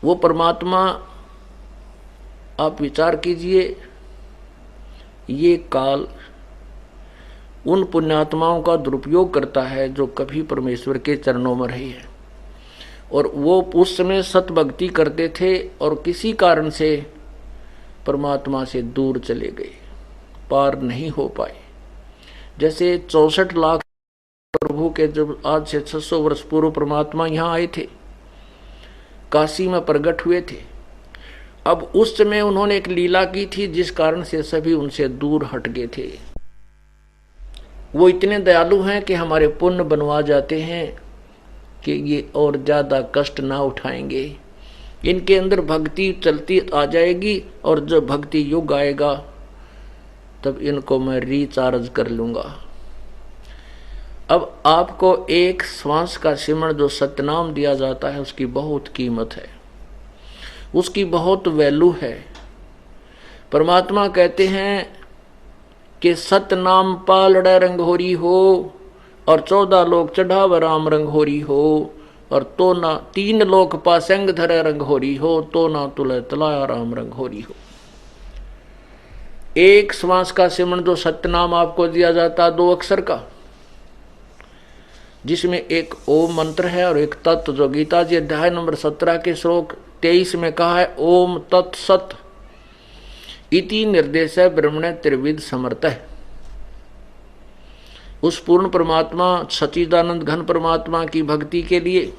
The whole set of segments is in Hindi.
वो परमात्मा, आप विचार कीजिए, ये काल उन पुण्यात्माओं का दुरुपयोग करता है जो कभी परमेश्वर के चरणों में रहे हैं, और वो उस समय सत भक्ति करते थे और किसी कारण से परमात्मा से दूर चले गए, पार नहीं हो पाए। जैसे 64 लाख प्रभु के जब आज से 600 वर्ष पूर्व परमात्मा यहाँ आए थे, काशी में प्रकट हुए थे। अब उस समय उन्होंने एक लीला की थी जिस कारण से सभी उनसे दूर हट गए थे। वो इतने दयालु हैं कि हमारे पुण्य बनवा जाते हैं कि ये और ज्यादा कष्ट ना उठाएंगे। इनके अंदर भक्ति चलती आ जाएगी और जब भक्ति युग आएगा तब इनको मैं रिचार्ज कर लूंगा। अब आपको एक श्वास का सिमरण जो सतनाम दिया जाता है उसकी बहुत कीमत है, उसकी बहुत वैल्यू है। परमात्मा कहते हैं कि सतनाम पालड़ा रंगोरी हो और 14 लोग चढ़ाव राम रंगोरी हो, और तो ना 3 लोग पासंग धरे रंगोरी हो, तो ना तुले तलाया राम रंगोरी हो। एक श्वास का सिमरण जो सतनाम आपको दिया जाता 2 अक्षर का, जिसमें एक ओम मंत्र है और एक तत्व, जो गीता जी अध्याय नंबर 17 के श्लोक 23 में कहा है, ओम तत्सत इति निर्देश ब्रह्मणे त्रिविध समर्थ है। उस पूर्ण परमात्मा सच्चिदानंद घन परमात्मा की भक्ति के लिए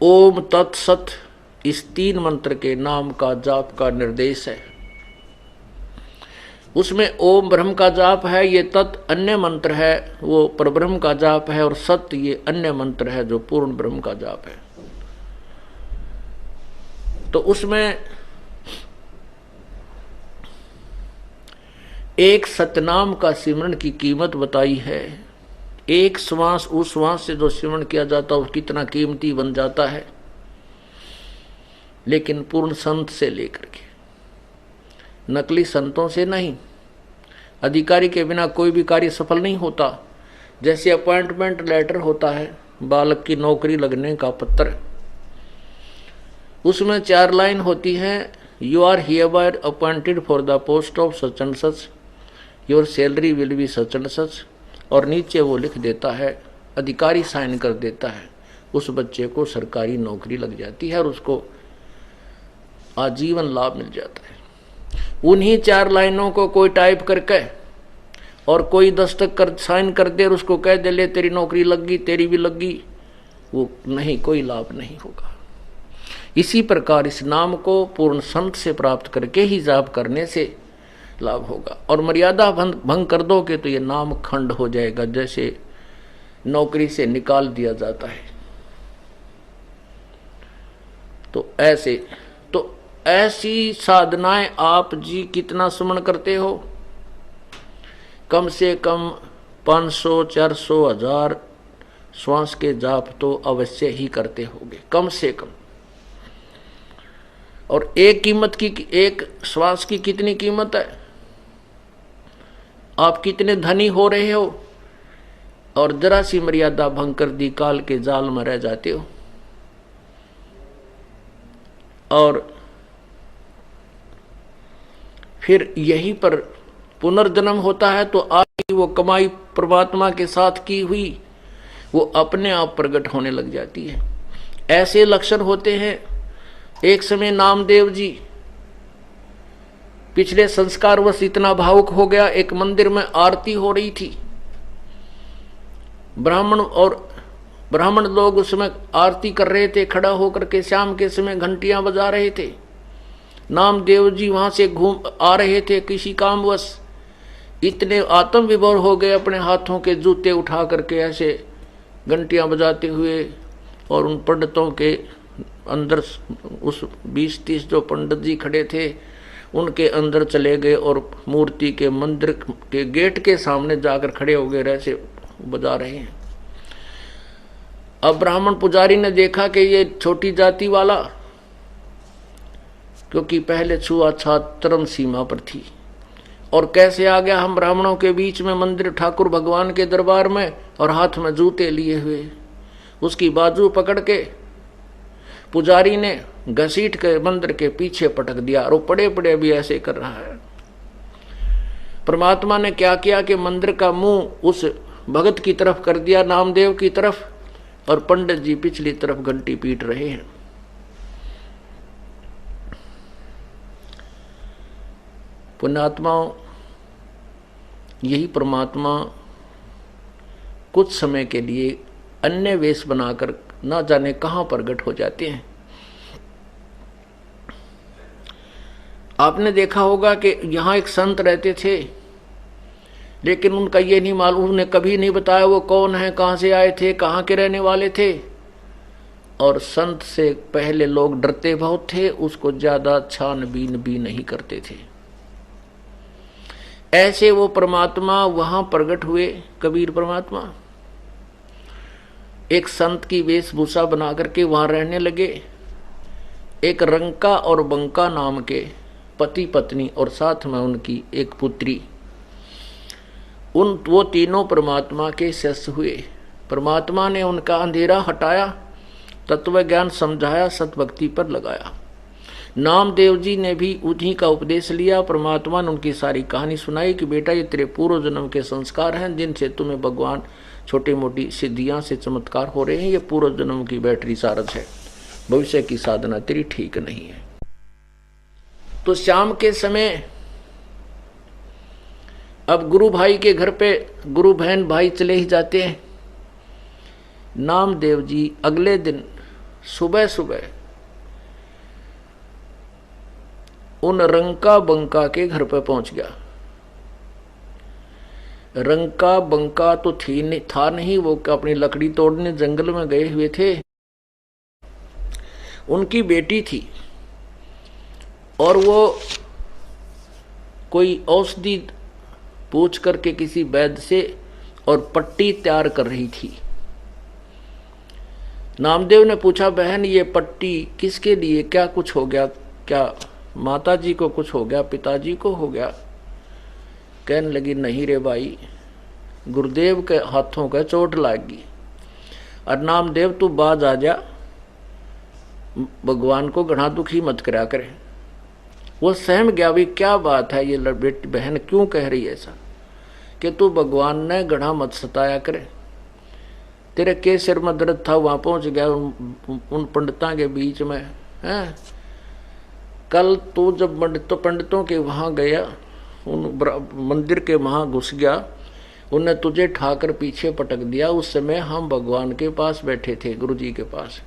ओम तत्सत इस 3 मंत्र के नाम का जाप का निर्देश है। उसमें ओम ब्रह्म का जाप है, ये तत् अन्य मंत्र है वो परब्रह्म का जाप है, और सत्य ये अन्य मंत्र है जो पूर्ण ब्रह्म का जाप है। तो उसमें एक सतनाम का सिमरण की कीमत बताई है। एक श्वास, उस श्वास से जो सिमरण किया जाता है वो कितना कीमती बन जाता है। लेकिन पूर्ण संत से लेकर के, नकली संतों से नहीं। अधिकारी के बिना कोई भी कार्य सफल नहीं होता। जैसे अपॉइंटमेंट लेटर होता है, बालक की नौकरी लगने का पत्र, उसमें 4 लाइन होती है, you are hereby appointed for the post of such and such, your salary will be such and such, और नीचे वो लिख देता है, अधिकारी साइन कर देता है, उस बच्चे को सरकारी नौकरी लग जाती है और उसको आजीवन लाभ मिल जाता है। उन्हीं 4 लाइनों को कोई टाइप करके और कोई दस्तक कर साइन कर दे और उसको कह दे ले तेरी नौकरी लग गई, तेरी भी लग गई, वो नहीं, कोई लाभ नहीं होगा। इसी प्रकार इस नाम को पूर्ण संत से प्राप्त करके ही जाप करने से लाभ होगा। और मर्यादा भंग कर दोगे तो ये नाम खंड हो जाएगा, जैसे नौकरी से निकाल दिया जाता है। तो ऐसी साधनाएं आप जी कितना सुमन करते हो? कम से कम 500, 400, 1000 श्वास के जाप तो अवश्य ही करते होगे, कम से कम। और एक श्वास की कितनी कीमत है? आप कितने धनी हो रहे हो और जरा सी मर्यादा भंग कर दी काल के जाल में रह जाते हो। और फिर यहीं पर पुनर्जन्म होता है तो आपकी वो कमाई परमात्मा के साथ की हुई वो अपने आप प्रकट होने लग जाती है। ऐसे लक्षण होते हैं। एक समय नामदेव जी पिछले संस्कारवश इतना भावुक हो गया, एक मंदिर में आरती हो रही थी, ब्राह्मण लोग उसमें आरती कर रहे थे, खड़ा होकर के शाम के समय घंटियां बजा रहे थे। नामदेव जी वहां से घूम आ रहे थे किसी कामवश, इतने आत्म विभोर हो गए, अपने हाथों के जूते उठा करके ऐसे घंटियां बजाते हुए, और उन पंडितों के अंदर उस 20-30 जो पंडित जी खड़े थे उनके अंदर चले गए और मूर्ति के मंदिर के गेट के सामने जाकर खड़े हो गए, ऐसे बजा रहे हैं। अब ब्राह्मण पुजारी ने देखा कि ये छोटी जाति वाला, क्योंकि पहले छुआछूत चरम सीमा पर थी, और कैसे आ गया हम ब्राह्मणों के बीच में मंदिर ठाकुर भगवान के दरबार में, और हाथ में जूते लिए हुए। उसकी बाजू पकड़ के पुजारी ने घसीट के मंदिर के पीछे पटक दिया और वो पड़े पड़े भी ऐसे कर रहा है। परमात्मा ने क्या किया कि मंदिर का मुंह उस भगत की तरफ कर दिया, नामदेव की तरफ, और पंडित जी पिछली तरफ घंटी पीट रहे हैं। पुण्यात्माओं, यही परमात्मा कुछ समय के लिए अन्य वेश बनाकर ना जाने कहां प्रकट हो जाते हैं। आपने देखा होगा कि यहां एक संत रहते थे, लेकिन उनका ये नहीं मालूम, उन्हें कभी नहीं बताया वो कौन है, कहां से आए थे, कहां के रहने वाले थे। और संत से पहले लोग डरते बहुत थे, उसको ज्यादा छानबीन भी नहीं करते थे। ऐसे वो परमात्मा वहां प्रकट हुए, कबीर परमात्मा एक संत की वेशभूषा बना करके वहां रहने लगे। एक रंका और बंका नाम के पति पत्नी और साथ में उनकी एक पुत्री, वो तीनों परमात्मा के शिष्य हुए। परमात्मा ने उनका अंधेरा हटाया, तत्व ज्ञान समझाया, सतभक्ति पर लगाया। नामदेव जी ने भी उन्हीं का उपदेश लिया। परमात्मा ने उनकी सारी कहानी सुनाई कि बेटा, ये तेरे पूर्व जन्म के संस्कार हैं, जिनसे तुम्हें भगवान छोटी मोटी सिद्धियां से चमत्कार हो रहे हैं। ये पूर्व जन्म की बैटरी चार्ज है, भविष्य की साधना तेरी ठीक नहीं है। तो शाम के समय अब गुरु भाई के घर पे गुरु बहन भाई चले ही जाते हैं। नामदेव जी अगले दिन सुबह सुबह उन रंका बंका के घर पर पहुंच गया। रंका बंका तो था नहीं, वो अपनी लकड़ी तोड़ने जंगल में गए हुए थे। उनकी बेटी थी और वो कोई औषधि पूछ करके किसी वैद्य से और पट्टी तैयार कर रही थी। नामदेव ने पूछा, बहन ये पट्टी किसके लिए, क्या कुछ हो गया, क्या माता जी को कुछ हो गया, पिताजी को हो गया? कहने लगी, नहीं रे भाई, गुरुदेव के हाथों का चोट लागी। और नामदेव तू बाज आ जा, भगवान को घना दुखी मत करा करे। वो सहम गया, भी क्या बात है, ये बेटी बहन क्यों कह रही है ऐसा, कि तू भगवान ने घना मत सताया करे, तेरे के सिर में दर्द था, वहां पहुंच गया उन पंडितों के बीच में है। कल तू जब पंडितों के वहां गया, उन मंदिर के वहां घुस गया, उन्हें तुझे ठाकर पीछे पटक दिया। उस समय हम भगवान के पास बैठे थे, गुरु जी के पास,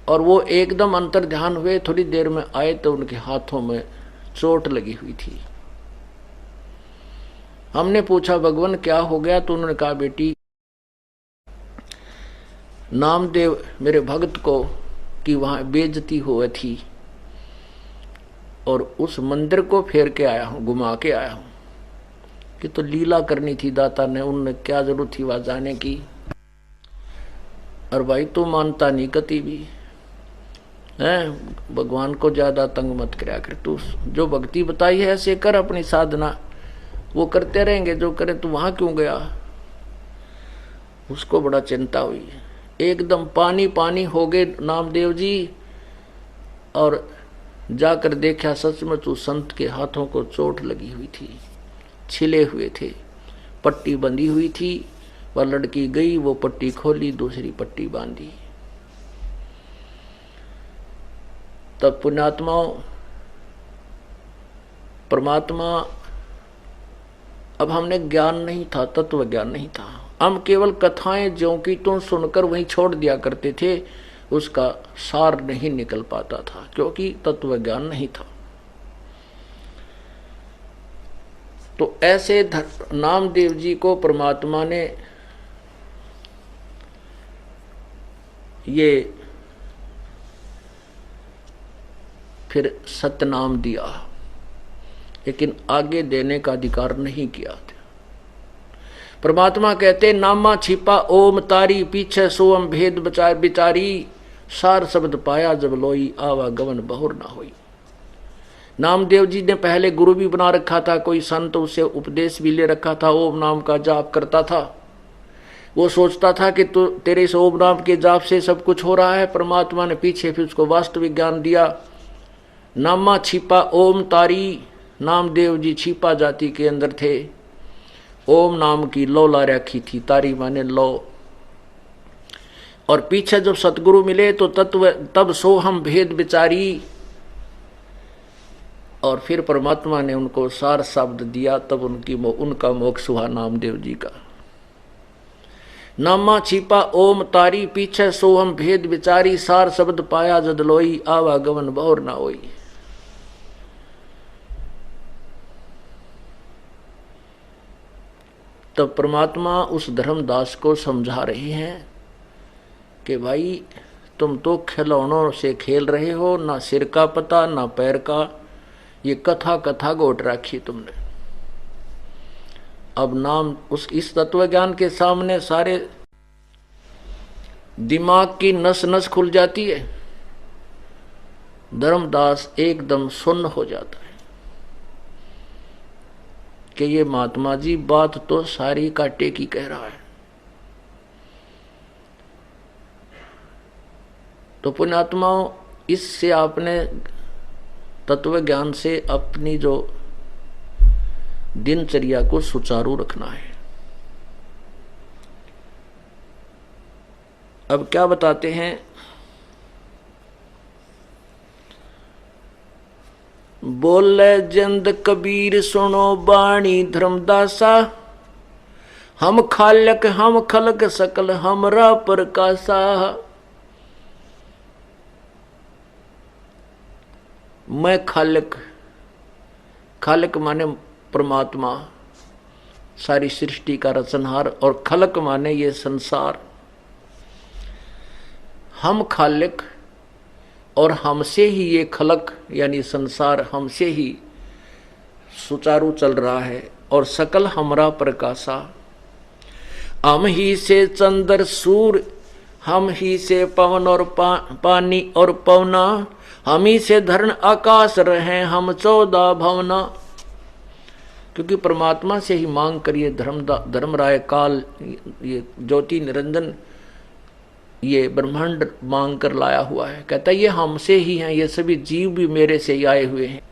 और वो एकदम अंतर ध्यान हुए, थोड़ी देर में आए तो उनके हाथों में चोट लगी हुई थी। हमने पूछा, भगवान क्या हो गया? तो उन्होंने कहा, बेटी नामदेव मेरे भक्त को कि वहां बेइज्जती हुई थी और उस मंदिर को फेर के आया हूं, घुमा के आया हूं, कि तो लीला करनी थी दाता ने, उनने क्या जरूरत थी वहां जाने की। और भाई तू मानता नहीं कति भी है, भगवान को ज्यादा तंग मत कराया कर, तू जो भक्ति बताई है ऐसे कर, अपनी साधना वो करते रहेंगे जो करे, तू वहां क्यों गया? उसको बड़ा चिंता हुई, एकदम पानी पानी हो गए नामदेव जी, और जाकर देखा सचमुच उस संत के हाथों को चोट लगी हुई थी, छिले हुए थे, पट्टी बंधी हुई थी। वह लड़की गई, वो पट्टी खोली, दूसरी पट्टी बांधी। तब पुण्यात्माओं, परमात्मा, अब हमने ज्ञान नहीं था, तत्व ज्ञान नहीं था, हम केवल कथाएं ज्यों की त्यों सुनकर वहीं छोड़ दिया करते थे, उसका सार नहीं निकल पाता था, क्योंकि तत्व ज्ञान नहीं था। तो ऐसे नामदेव जी को परमात्मा ने ये फिर सतनाम दिया, लेकिन आगे देने का अधिकार नहीं किया था। परमात्मा कहते, नामा छिपा ओम तारी, पीछे सोम भेद बचार बिचारी, सार शब्द पाया जब लोई, आवागमन बहुर ना होई। नामदेव जी ने पहले गुरु भी बना रखा था, कोई संत, उससे उपदेश भी ले रखा था, ओम नाम का जाप करता था। वो सोचता था कि तो तेरे इस ओम नाम के जाप से सब कुछ हो रहा है। परमात्मा ने पीछे फिर उसको वास्तविक ज्ञान दिया। नामा छिपा ओम तारी, नामदेव जी छिपा जाति के अंदर थे। ओम नाम की लो ला रखी थी, तारी माने लो। और पीछे जब सतगुरु मिले तो तत्व तब सोहम भेद विचारी, और फिर परमात्मा ने उनको सार शब्द दिया, तब उनका मोक्ष हुआ नामदेव जी का। नामा छिपा ओम तारी, पीछे सोहम भेद विचारी, सार शब्द पाया जद लोई, आवागमन बहुर ना होई। तब परमात्मा उस धर्मदास को समझा रहे हैं कि भाई तुम तो खिलौनों से खेल रहे हो, ना सिर का पता ना पैर का, ये कथा कथा गोट रखी तुमने। अब नाम इस तत्व ज्ञान के सामने सारे दिमाग की नस नस खुल जाती है। धर्मदास एकदम सुन्न हो जाता है कि ये महात्मा जी बात तो सारी काटे की कह रहा है। तो पुण्यात्माओं, इससे आपने तत्व ज्ञान से अपनी जो दिनचर्या को सुचारू रखना है। अब क्या बताते हैं, बोले जंद कबीर सुनो बाणी धर्मदासा, हम खालक हम खलक सकल हमरा प्रकाशा। मैं खालक, खालक माने परमात्मा, सारी सृष्टि का रचनहार, और खलक माने ये संसार। हम खालिक और हमसे ही ये खलक यानी संसार हमसे ही सुचारू चल रहा है। और सकल हमरा प्रकाशा, हम ही से चंद्र सूर, हम ही से पवन और पानी और पवना, हम ही से धरण आकाश रहे हम 14 भवना। क्योंकि परमात्मा से ही मांग करिए धर्मराय काल, ये ज्योति निरंजन, ये ब्रह्मांड मांग कर लाया हुआ है। कहता है ये हमसे ही हैं, ये सभी जीव भी मेरे से ही आए हुए हैं।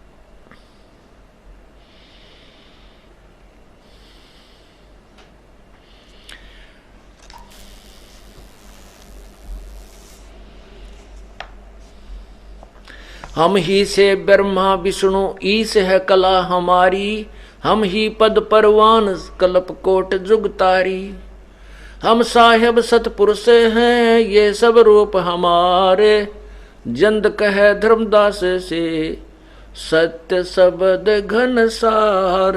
हम ही से ब्रह्मा विष्णु ईश है कला हमारी, हम ही पद परवान कल्प कोट जुगतारी। हम साहेब सतपुरुष हैं ये सब रूप हमारे, जंद कह धर्मदास से सत्य शब्द घन सार।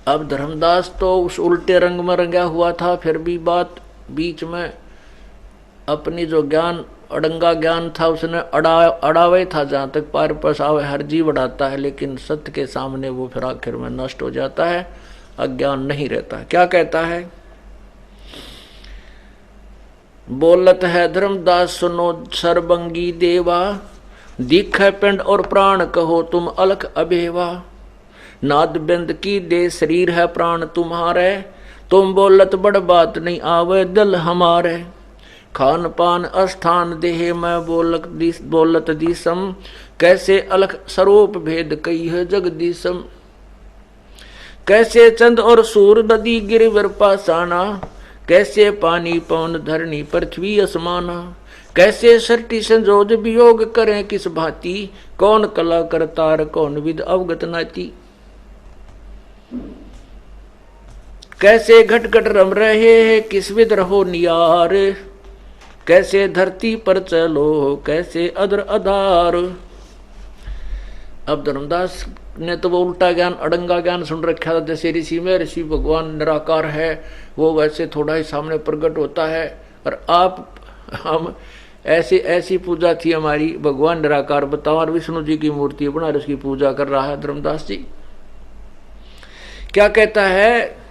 अब धर्मदास तो उस उल्टे रंग में रंगा हुआ था, फिर भी बात बीच में अपनी जो ज्ञान अड़ंगा ज्ञान था उसने अड़ावे था। जहाँ तक पार पसावे हर जीव अड़ाता है, लेकिन सत्य के सामने वो फिर आखिर में नष्ट हो जाता है, अज्ञान नहीं रहता। क्या कहता है, बोलत है धर्मदास सुनो सरबंगी देवा, दिख है पिंड और प्राण कहो तुम अलख अभेवा। नाद बिंद की दे शरीर है प्राण तुम्हारे, तुम बोलत बड़ बात नहीं आवे दिल हमारे। खान पान अस्थान देह में बोलत दिसम, कैसे अलख स्वरूप भेद कई है जगदीशम। कैसे चंद और सूर नदी गिरिवर पासाना, कैसे पानी पवन धरणी पृथ्वी असमाना। कैसे सृष्टि संजोज वियोग करें किस भांति, कौन कला करतार कौन विद अवगत नाती। कैसे घट घट रम रहे हैं किस विद रहो नियार, कैसे धरती पर चलो कैसे अदर अधार। अब धर्मदास ने तो वो उल्टा ज्ञान अड़ंगा ज्ञान सुन रखा था। जैसे ऋषि में ऋषि भगवान निराकार है, वो वैसे थोड़ा ही सामने प्रकट होता है। और हम ऐसी पूजा थी हमारी, भगवान निराकार बताओ, और विष्णु जी की मूर्ति बना उसकी पूजा कर रहा है धर्मदास जी। क्या कहता है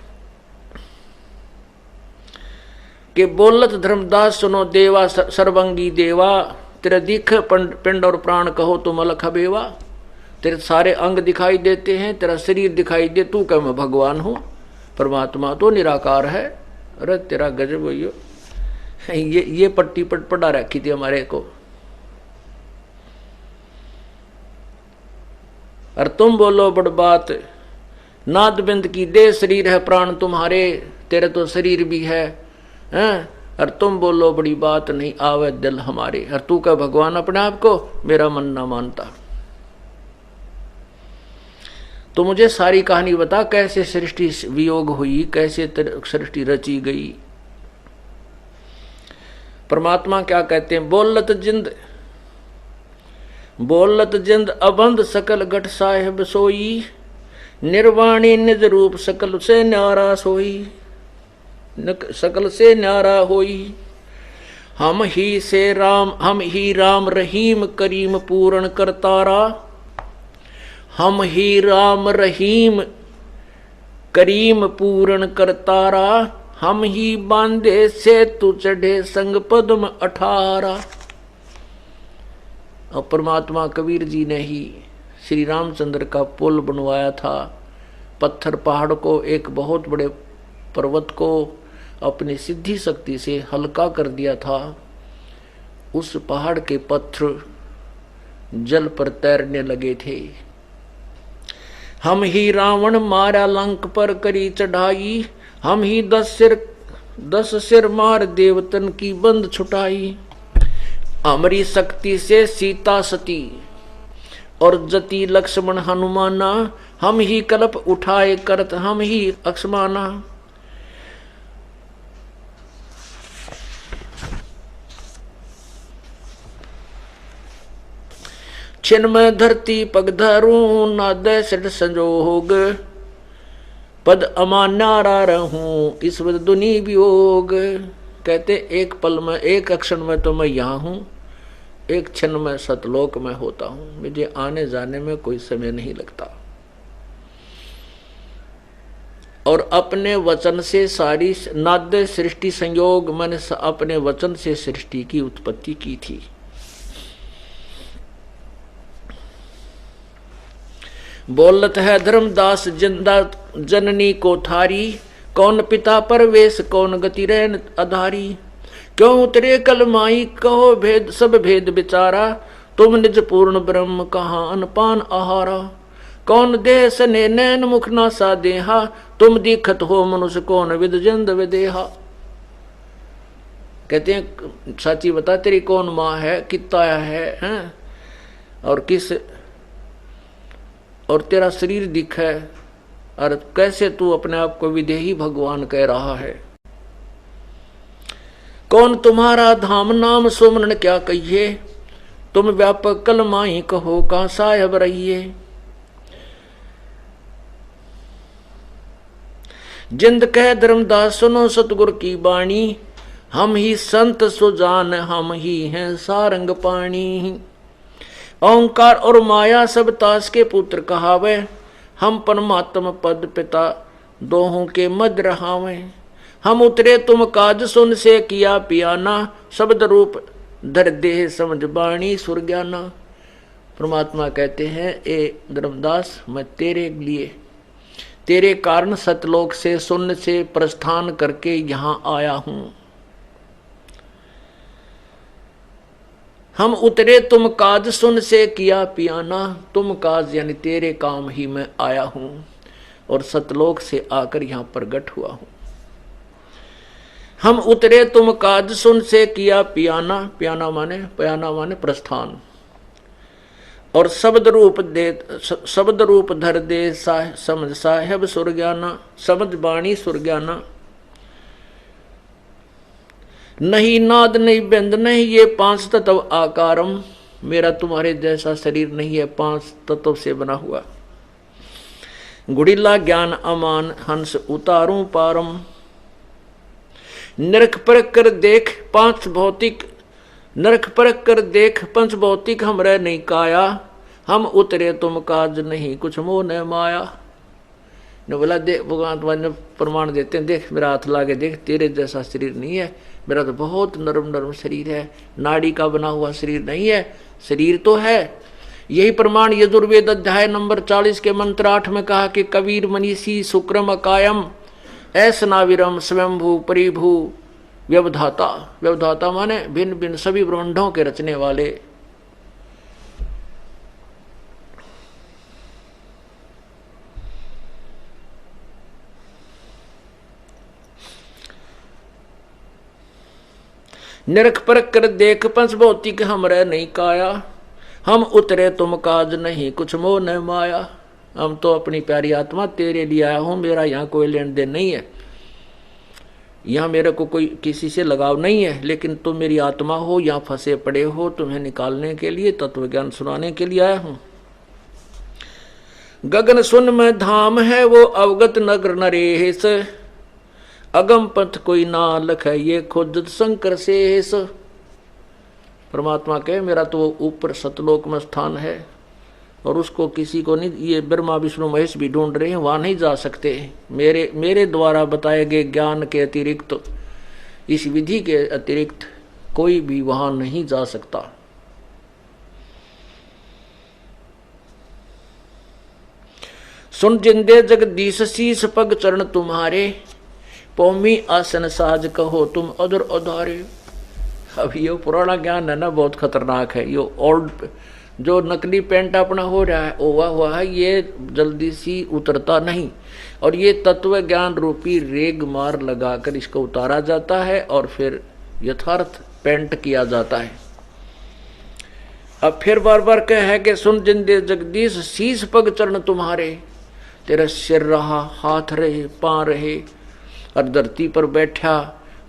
कि बोलत धर्मदास सुनो देवा सर्वंगी देवा, तेरे दिख पिंड और प्राण कहो तुम अलख बेवा। तेरे सारे अंग दिखाई देते हैं, तेरा शरीर दिखाई दे, तू कह मैं भगवान हूं। परमात्मा तो निराकार है। अरे तेरा गजब भैया, ये पट्टी पढ़ा रखी थी हमारे को। और तुम बोलो बड़ बात, नाद बिंद की दे शरीर है प्राण तुम्हारे, तेरे तो शरीर भी है, हैं? और तुम बोलो बड़ी बात नहीं आवे दिल हमारे। और तू क्या भगवान अपने आप को मेरा मन ना मानता। तो मुझे सारी कहानी बता, कैसे सृष्टि वियोग हुई, कैसे सृष्टि रची गई। परमात्मा क्या कहते हैं, बोलत जिंद अबंध सकल घट साहेब सोई, निर्वाणी निज रूप सकल से न्यारा सोई, सकल से न्यारा होई। हम ही राम रहीम करीम पूर्ण करतारा, हम ही राम रहीम करीम पूर्ण करतारा, हम ही बांधे से तू चढ़े संग पद्म 18। और परमात्मा कबीर जी ने ही श्री रामचंद्र का पुल बनवाया था। पत्थर पहाड़ को, एक बहुत बड़े पर्वत को अपनी सिद्धि शक्ति से हल्का कर दिया था। उस पहाड़ के पत्थर जल पर तैरने लगे थे। हम ही रावण मारा लंक पर करी चढ़ाई, हम ही 10 सिर मार देवतन की बंद छुटाई। हमारी शक्ति से सीता सती और जति लक्ष्मण हनुमाना, हम ही कल्प उठाए करत हम ही अक्षमाना। छिन में धरती पग धरूं, नादे सिर संजोग, पद अमान्यारा रहूं ईश्वर दुनी वियोग। कहते एक पल में, एक अक्षण में तो मैं यहाँ हूँ, एक क्षण में सतलोक में होता हूँ। मुझे आने जाने में कोई समय नहीं लगता। और अपने वचन से सारी नाद्य सृष्टि संयोग, मैंने अपने वचन से सृष्टि की उत्पत्ति की थी। बोलत है धर्मदास जिंदा जननी को थारी, कौन पिता परवेश कौन गति रैन आधारी। क्यों उतरे कलमाई कहो भेद सब भेद विचारा, तुम निज पूर्ण ब्रह्म कहाँ अनपान आहारा। कौन देह सने नैन मुख नासा देहा, तुम दीखत हो मनुष्य कौन विद जिंद विदेहा। कहते हैं साची बता तेरी कौन माँ है, कितना है, और किस, और तेरा शरीर दिख है, और कैसे तू अपने आप को विदेही भगवान कह रहा है। कौन तुम्हारा धाम नाम सुमरण क्या कहिए, तुम व्यापक कलमाई कहो का साहब रहिए। जिंद कह धर्मदास सुनो सतगुर की बाणी, हम ही संत सुजान हम ही हैं सारंग पाणी। ओंकार और माया सब तास के पुत्र कहावे, हम परमात्म पद पिता दोहों के मद रहावे। हम उतरे तुम काज सुन से किया पियाना, शब्द रूप धर देह समझ बाणी सुरज्ञाना। परमात्मा कहते हैं ए धर्मदास, मैं तेरे लिए, तेरे कारण सतलोक से शून्य से प्रस्थान करके यहाँ आया हूँ। हम उतरे तुम काज सुन से किया पियाना, तुम काज यानी तेरे काम ही मैं आया हूं, और सतलोक से आकर यहां प्रगट हुआ हूं। हम उतरे तुम काज सुन से किया पियाना, पियाना माने प्रस्थान, और शब्द रूप धर दे समझ साहेब सुरज्ञाना, समझ बाणी सुरज्ञाना। नहीं नाद नहीं बिंद नहीं ये 5 तत्व आकारम, मेरा तुम्हारे जैसा शरीर नहीं है, 5 तत्व से बना हुआ। गुड़िला ज्ञान अमान हंस उतारूं पारम, नरक परख कर देख 5 भौतिक, नरक परख कर देख 5 भौतिक हमरे नहीं काया। हम उतरे तुम काज नहीं कुछ मोह न माया। ने बोला देख भगवान तुम्हारे प्रमाण देते हैं, देख मेरा हाथ लाके देख, तेरे जैसा शरीर नहीं है, मेरा तो बहुत नरम शरीर है, नाड़ी का बना हुआ शरीर नहीं है, शरीर तो है। यही प्रमाण यजुर्वेद अध्याय नंबर 40 के मंत्र 8 में कहा कि कबीर मनीषी शुक्रम अकायम, ऐसनाविरम स्वयंभू परिभू व्यवधाता। व्यवधाता माने भिन्न भिन्न सभी ब्रह्मांडों के रचने वाले। निरख परख कर देख पंच भौतिक हमरे नहीं काया, हम उतरे तुम काज नहीं कुछ मोह न माया। हम तो अपनी प्यारी आत्मा तेरे लिए आया हूं, मेरा यहाँ कोई लेन देन नहीं है, यहाँ मेरे को कोई किसी से लगाव नहीं है, लेकिन तुम मेरी आत्मा हो, यहाँ फंसे पड़े हो, तुम्हें निकालने के लिए तत्व ज्ञान सुनाने के लिए आया हूं। गगन सुन में धाम है वो अवगत नगर नरेश, अगम पंथ कोई ना लख है ये खुद शंकर शेष। परमात्मा कहे मेरा तो ऊपर सतलोक में स्थान है और उसको किसी को नहीं, ये ब्रह्मा विष्णु महेश भी ढूंढ रहे हैं, वहां नहीं जा सकते। मेरे द्वारा बताए गए ज्ञान के अतिरिक्त, इस विधि के अतिरिक्त कोई भी वहां नहीं जा सकता। सुन जिंदे जगदीश शीस पग चरण तुम्हारे, पौमी आसन साज कहो तुम अदर उधारे। अब ये पुराना ज्ञान है ना, बहुत खतरनाक है। ये ओल्ड जो नकली पेंट अपना हो रहा है ओवा हुआ है, ये जल्दी सी उतरता नहीं, और ये तत्व ज्ञान रूपी रेग मार लगाकर इसको उतारा जाता है और फिर यथार्थ पेंट किया जाता है। अब फिर बार बार कह है कि सुन जिंदे जगदीश शीश पग चरण तुम्हारे, तेरा सिर रहा, हाथ रहे, पांव रहे और धरती पर बैठा,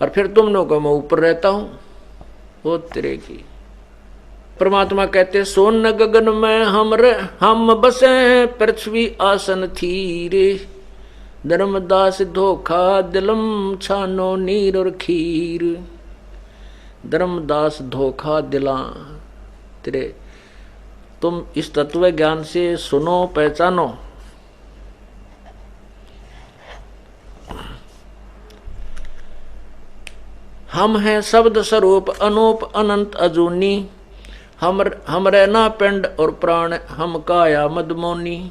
और फिर तुम लोगों को मैं ऊपर रहता हूं, वो तेरे की। परमात्मा कहते सोन गगन में हम बसे पृथ्वी आसन थीरे, धर्मदास धोखा दिलम छानो नीर और खीर। धर्मदास धोखा दिला तेरे, तुम इस तत्व ज्ञान से सुनो, पहचानो। हम हैं शब्द स्वरूप अनूप अनंत अजूनी, हम रहना पिंड और प्राण हम काया मदमोनी।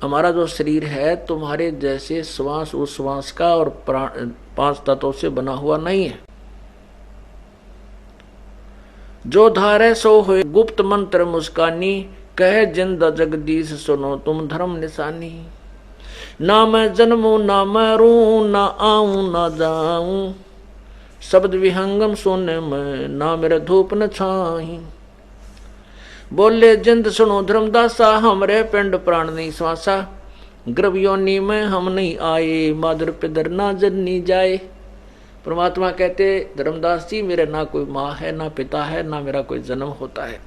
हमारा जो शरीर है तुम्हारे जैसे श्वास उस श्वास का और प्राण 5 तत्वों से बना हुआ नहीं है। जो धारे सो हुए गुप्त मंत्र मुस्कानी, कहे जिंद जगदीश सुनो तुम धर्म निशानी। ना मैं जन्मू ना मरूं, ना आऊं ना जाऊं, शब्द विहंगम सोने में ना मेरे धूप न छाई। बोले जिंद सुनो धर्मदासा, हमरे पिंड प्राण नहीं श्वासा। गर्भ योनि में हम नहीं आए, मादर पिदर ना जननी जाए। परमात्मा कहते धर्मदास जी मेरे ना कोई माँ है, ना पिता है, ना मेरा कोई जन्म होता है।